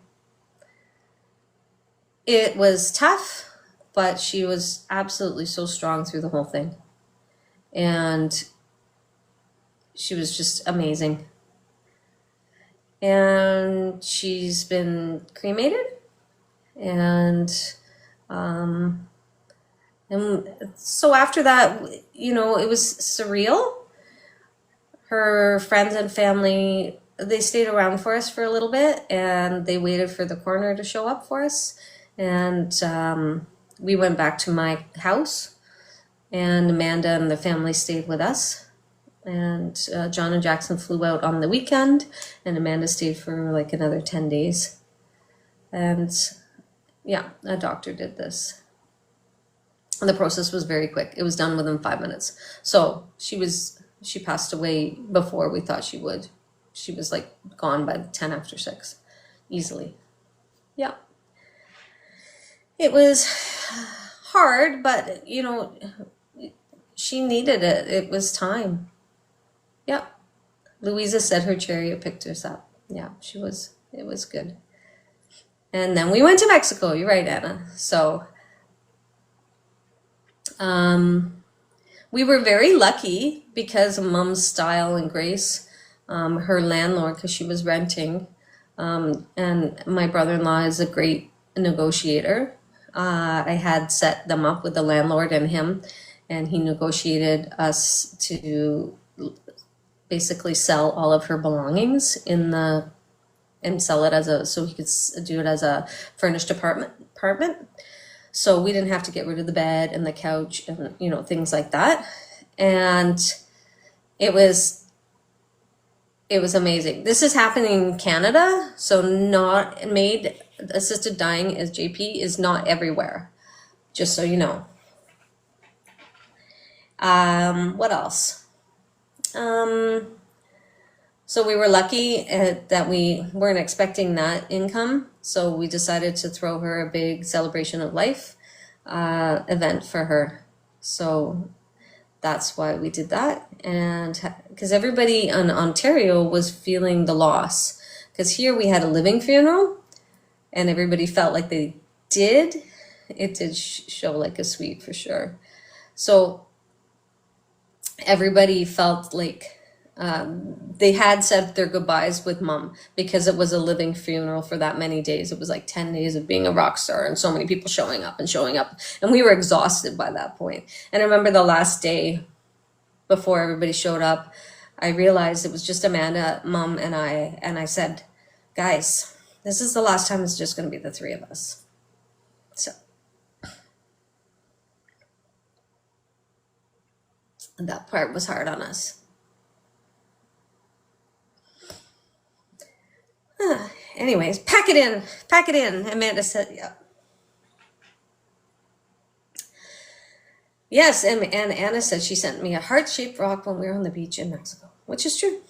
it was tough, but she was absolutely so strong through the whole thing. And she was just amazing. And she's been cremated, and so after that, it was surreal. Her friends and family, they stayed around for us for a little bit, and they waited for the coroner to show up for us. And we went back to my house, and Amanda and the family stayed with us. And John and Jackson flew out on the weekend, and Amanda stayed for like another 10 days. And yeah, a doctor did this. And the process was very quick. It was done within 5 minutes. So she passed away before we thought she would. She was like gone by 10 after 6, easily. Yeah. It was hard, but she needed it. It was time. Yeah. Louisa said her chariot picked us up. Yeah, it was good. And then we went to Mexico. You're right, Anna. So we were very lucky because of Mom's style and grace. Her landlord, because she was renting, and my brother-in-law is a great negotiator. I had set them up with the landlord and him, and he negotiated us to basically sell all of her belongings and sell it so he could do it as a furnished apartment. So we didn't have to get rid of the bed and the couch and things like that. And it was amazing. This is happening in Canada, so not made assisted dying as JP is not everywhere, just so you know. What else? So we were lucky that we weren't expecting that income, so we decided to throw her a big celebration of life event for her. So that's why we did that, and because everybody in Ontario was feeling the loss, because here we had a living funeral and everybody felt like they did. It did show like a sweep for sure. So everybody felt like they had said their goodbyes with mom, because it was a living funeral for that many days. It was like 10 days of being a rock star and so many people showing up, and we were exhausted by that point. And I remember the last day before everybody showed up, I realized it was just Amanda, mom, and I said, guys, this is the last time it's just going to be the three of us. So that part was hard on us. Anyways, pack it in. Amanda said, yeah. Yes, and Anna said she sent me a heart-shaped rock when we were on the beach in Mexico, which is true.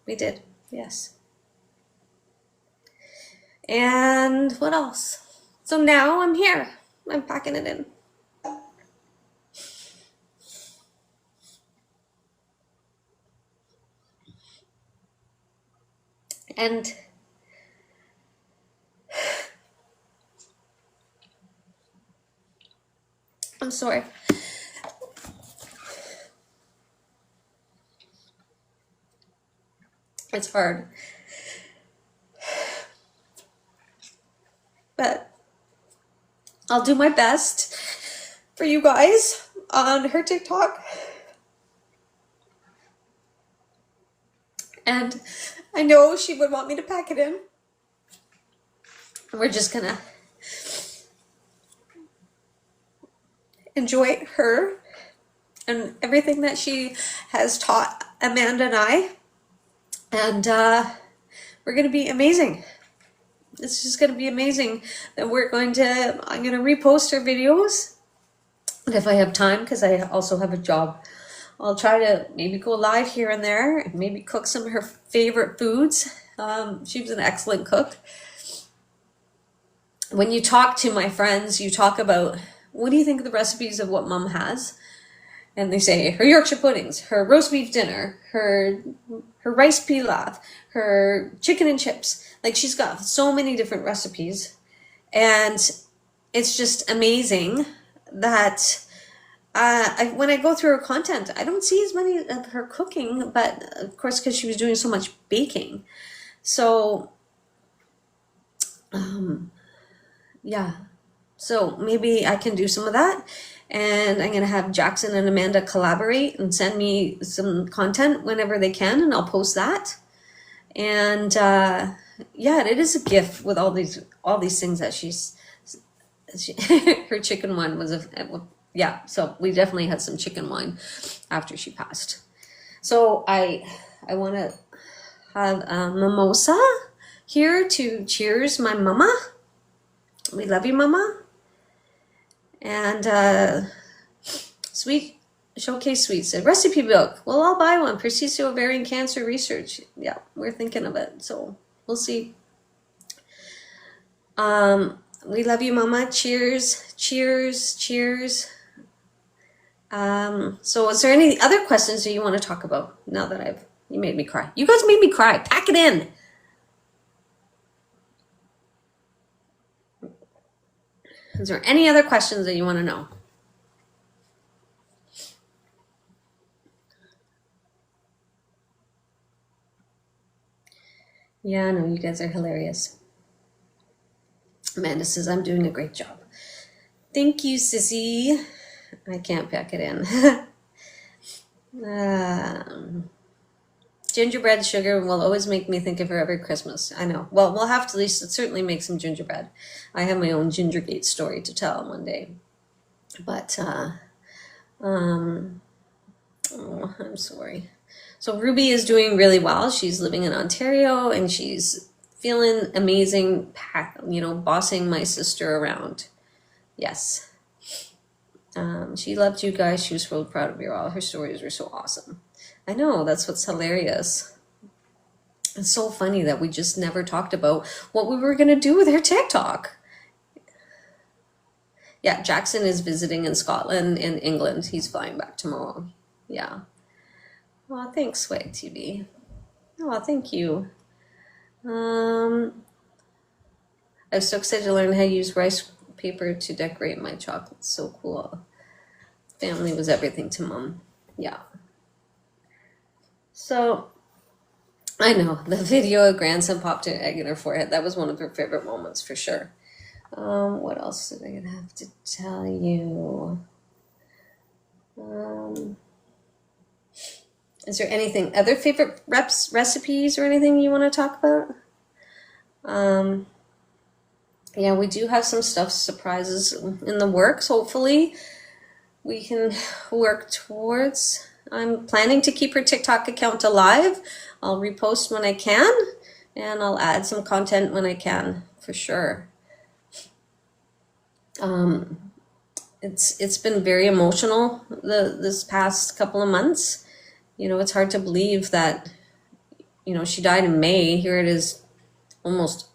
We did, yes. And what else? So now I'm here. I'm packing it in. And I'm sorry. It's hard. But I'll do my best for you guys on her TikTok. And I know she would want me to pack it in. We're just gonna enjoy her and everything that she has taught Amanda and I. And we're going to be amazing. It's just going to be amazing that I'm going to repost her videos. And if I have time, because I also have a job, I'll try to maybe go live here and there and maybe cook some of her favorite foods. She was an excellent cook. When you talk to my friends, you talk about, what do you think of the recipes of what mom has? And they say her Yorkshire puddings, her roast beef dinner, her rice pilaf, her chicken and chips. Like, she's got so many different recipes. And it's just amazing that when I go through her content, I don't see as many of her cooking, but of course, because she was doing so much baking. So, yeah. So maybe I can do some of that. And I'm going to have Jackson and Amanda collaborate and send me some content whenever they can, and I'll post that. And yeah, it is a gift with all these things that her chicken wine was yeah, so we definitely had some chicken wine after she passed. So I want to have a mimosa here to cheers my mama. We love you, mama. And Sweet Showcase Sweet said, recipe book. Well, I'll buy one. Proceeds to ovarian cancer research. Yeah, we're thinking of it. So we'll see. We love you, mama. Cheers. Cheers. Cheers. So is there any other questions that you want to talk about now that you made me cry? You guys made me cry. Pack it in. Is there any other questions that you want to know? Yeah, I know, you guys are hilarious. Amanda says, I'm doing a great job. Thank you, sissy. I can't pack it in. Gingerbread sugar will always make me think of her every Christmas. I know. Well, we'll have to at least certainly make some gingerbread. I have my own Gingergate story to tell one day. But, oh, I'm sorry. So Ruby is doing really well. She's living in Ontario and she's feeling amazing, bossing my sister around. Yes. She loved you guys. She was real proud of you all. Her stories were so awesome. I know, that's what's hilarious. It's so funny that we just never talked about what we were going to do with her TikTok. Yeah, Jackson is visiting in Scotland and England. He's flying back tomorrow. Yeah. Oh, thanks, Swag TV. Oh, thank you. I was so excited to learn how to use rice paper to decorate my chocolates. So cool. Family was everything to Mom. Yeah. So, I know, the video of grandson popped an egg in her forehead. That was one of her favorite moments for sure. What else did I have to tell you? Is there anything, other favorite recipes or anything you want to talk about? Yeah, we do have some stuff, surprises in the works. Hopefully we can work towards. I'm planning to keep her TikTok account alive. I'll repost when I can, and I'll add some content when I can, for sure. It's been very emotional this past couple of months. It's hard to believe that, she died in May. Here it is almost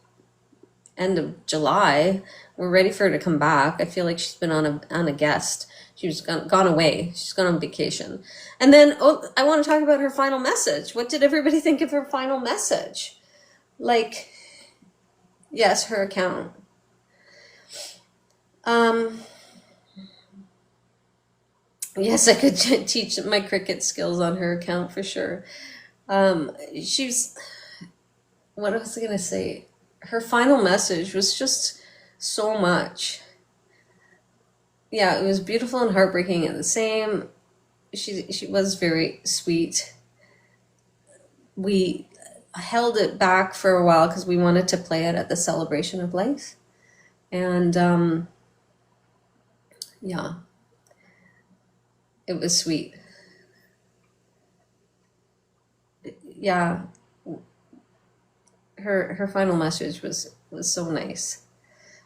end of July. We're ready for her to come back. I feel like she's been on a guest. She's gone away. She's gone on vacation. And then, I want to talk about her final message. What did everybody think of her final message? Like, yes, her account. Yes, I could teach my cricket skills on her account for sure. What was I going to say? Her final message was just so much. Yeah, it was beautiful and heartbreaking at the same. She was very sweet. We held it back for a while because we wanted to play it at the celebration of life. And yeah, it was sweet. Yeah, her final message was so nice.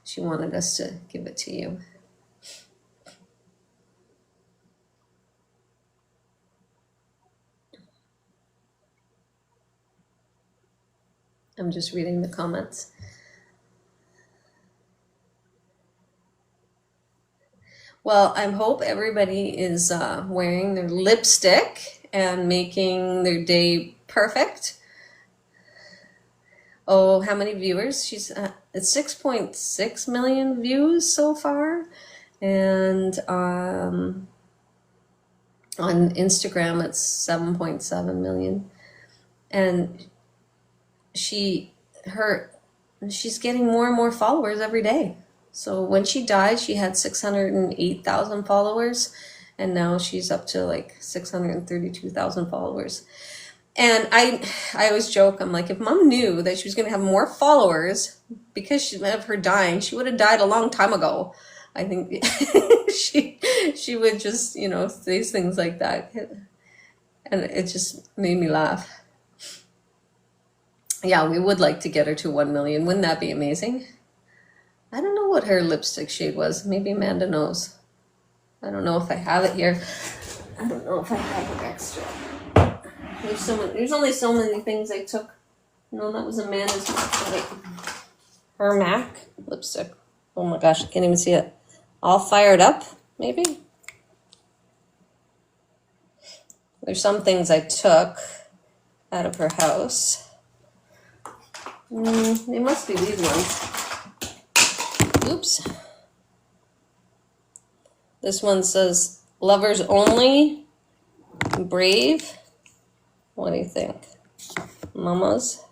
She wanted us to give it to you. I'm just reading the comments. Well, I hope everybody is wearing their lipstick and making their day perfect. Oh, how many viewers? She's at 6.6 million views so far. And on Instagram, it's 7.7 million. And she's getting more and more followers every day. So when she died, she had 608,000 followers, and now she's up to like 632,000 followers. And I always joke, I'm like, if Mom knew that she was going to have more followers because of her dying, she would have died a long time ago. I think she would just, say things like that. And it just made me laugh. Yeah, we would like to get her to 1 million. Wouldn't that be amazing? I don't know what her lipstick shade was. Maybe Amanda knows. I don't know if I have it here. I don't know if I have it extra. There's only so many things I took. No, that was Amanda's. Her MAC lipstick. Oh my gosh, I can't even see it. All fired up, maybe? There's some things I took out of her house. They must be these ones. Oops. This one says, lovers only, brave. What do you think? Mama's.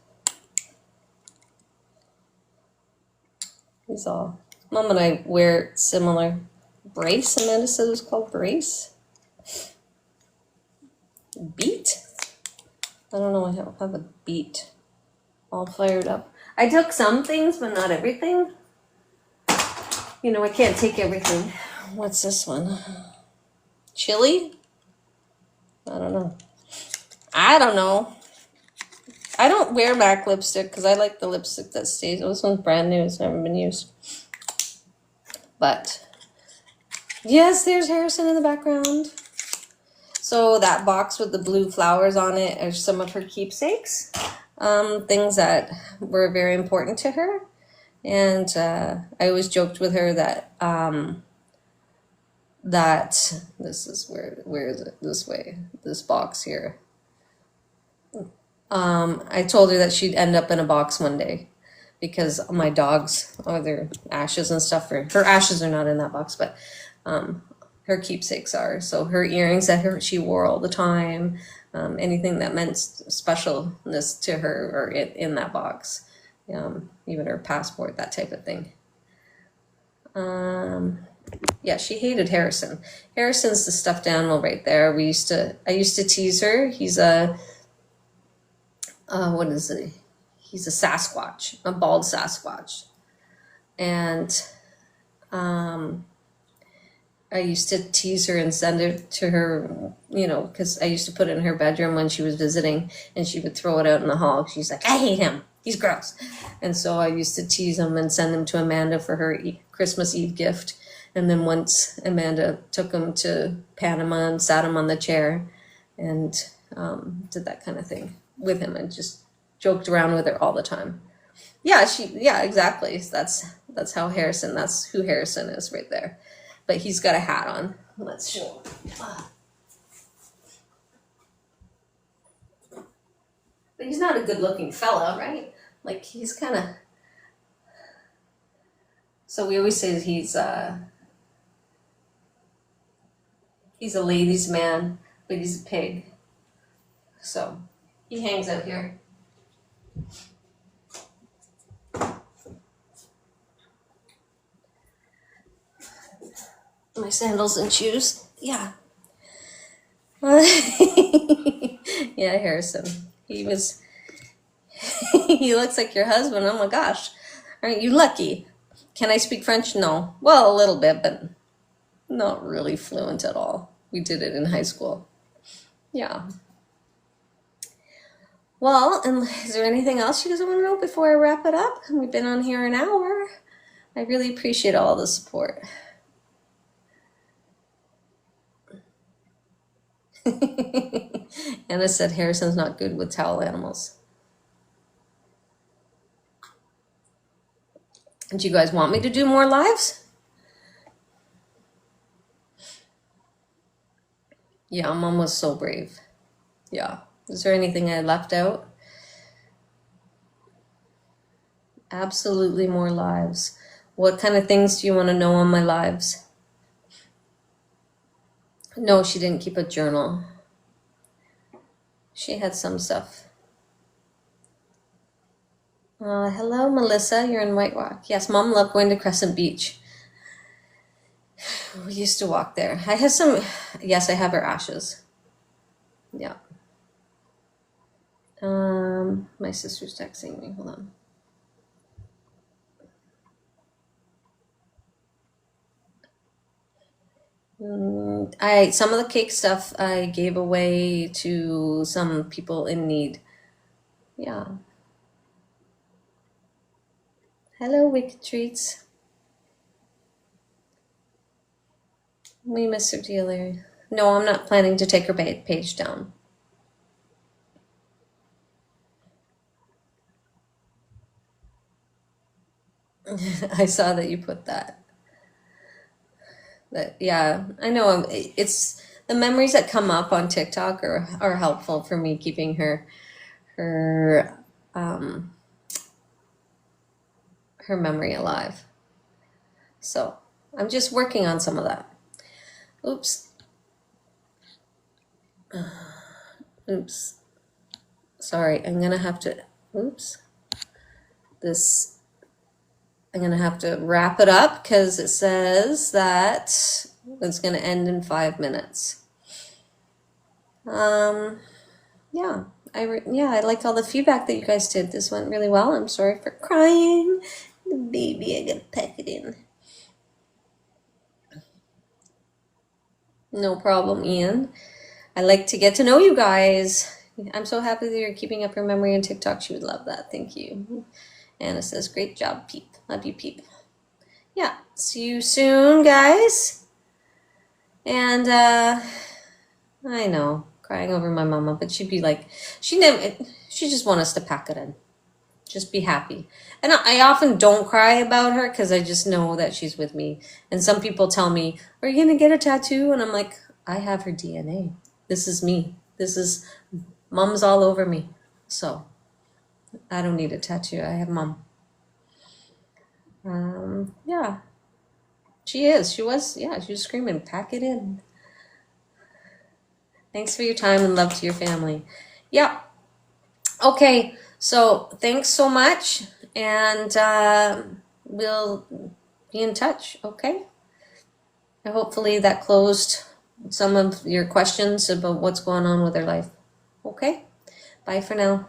These all. Mom and I wear similar. Brace, Amanda said it was called Brace. Beat? I don't know, I don't have a beat. All fired up. I took some things, but not everything. I can't take everything. What's this one? Chili? I don't know. I don't wear MAC lipstick because I like the lipstick that stays. This one's brand new. It's never been used. But yes, there's Harrison in the background. So that box with the blue flowers on it are some of her keepsakes. Things that were very important to her. And I always joked with her that that this is where is it? This way, this box here. I told her that she'd end up in a box one day because my dogs, or their ashes and stuff. Her ashes are not in that box, but her keepsakes are. So her earrings that she wore all the time, anything that meant specialness to her are in that box. Even her passport, that type of thing. Yeah, she hated Harrison. Harrison's the stuffed animal right there. I used to tease her. He's a what is it? He's a Sasquatch, a bald Sasquatch. And I used to tease her and send it to her, because I used to put it in her bedroom when she was visiting, and she would throw it out in the hall. She's like, I hate him. He's gross. And so I used to tease him and send him to Amanda for her Christmas Eve gift. And then once Amanda took him to Panama and sat him on the chair and did that kind of thing with him and just joked around with her all the time. Yeah, exactly. That's who Harrison is right there. But he's got a hat on. Let's show him. But he's not a good looking fella, right? Like he's kind of, so we always say that he's a ladies' man, but he's a pig. So he hangs out here. My sandals and shoes. Yeah. Yeah, Harrison. He looks like your husband. Oh my gosh. Aren't you lucky? Can I speak French? No. Well, a little bit, but not really fluent at all. We did it in high school. Yeah. Well, and is there anything else you guys want to know before I wrap it up? We've been on here an hour. I really appreciate all the support. Anna said Harrison's not good with towel animals. Do you guys want me to do more lives? Yeah, Mom was so brave. Yeah. Is there anything I left out? Absolutely more lives. What kind of things do you want to know on my lives? No, she didn't keep a journal. She had some stuff. Hello, Melissa. You're in White Rock. Yes, Mom loved going to Crescent Beach. We used to walk there. I have some. Yes, I have her ashes. Yeah. My sister's texting me. Hold on. Some of the cake stuff I gave away to some people in need. Yeah. Hello, Wicked Treats. We miss her dearly. No, I'm not planning to take her page down. I saw that you put that. Yeah, I know. It's the memories that come up on TikTok are helpful for me keeping her memory alive. So I'm just working on some of that. Oops. Oops. Sorry, I'm gonna have to. Oops. I'm going to have to wrap it up because it says that it's going to end in 5 minutes. Yeah, I like all the feedback that you guys did. This went really well. I'm sorry for crying. The baby, I got to pack it in. No problem, Ian. I like to get to know you guys. I'm so happy that you're keeping up your memory on TikTok. She would love that. Thank you. Anna says, great job, Peep. Love you, Peep. Yeah, see you soon, guys. And I know, crying over my mama, but she'd be like, she just want us to pack it in. Just be happy. And I often don't cry about her because I just know that she's with me. And some people tell me, are you going to get a tattoo? And I'm like, I have her DNA. This is me. This is mom's all over me. So I don't need a tattoo. I have mom. Yeah. She is. She was screaming, pack it in. Thanks for your time and love to your family. Yeah. Okay. So thanks so much. And we'll be in touch. Okay. And hopefully that closed some of your questions about what's going on with her life. Okay. Bye for now.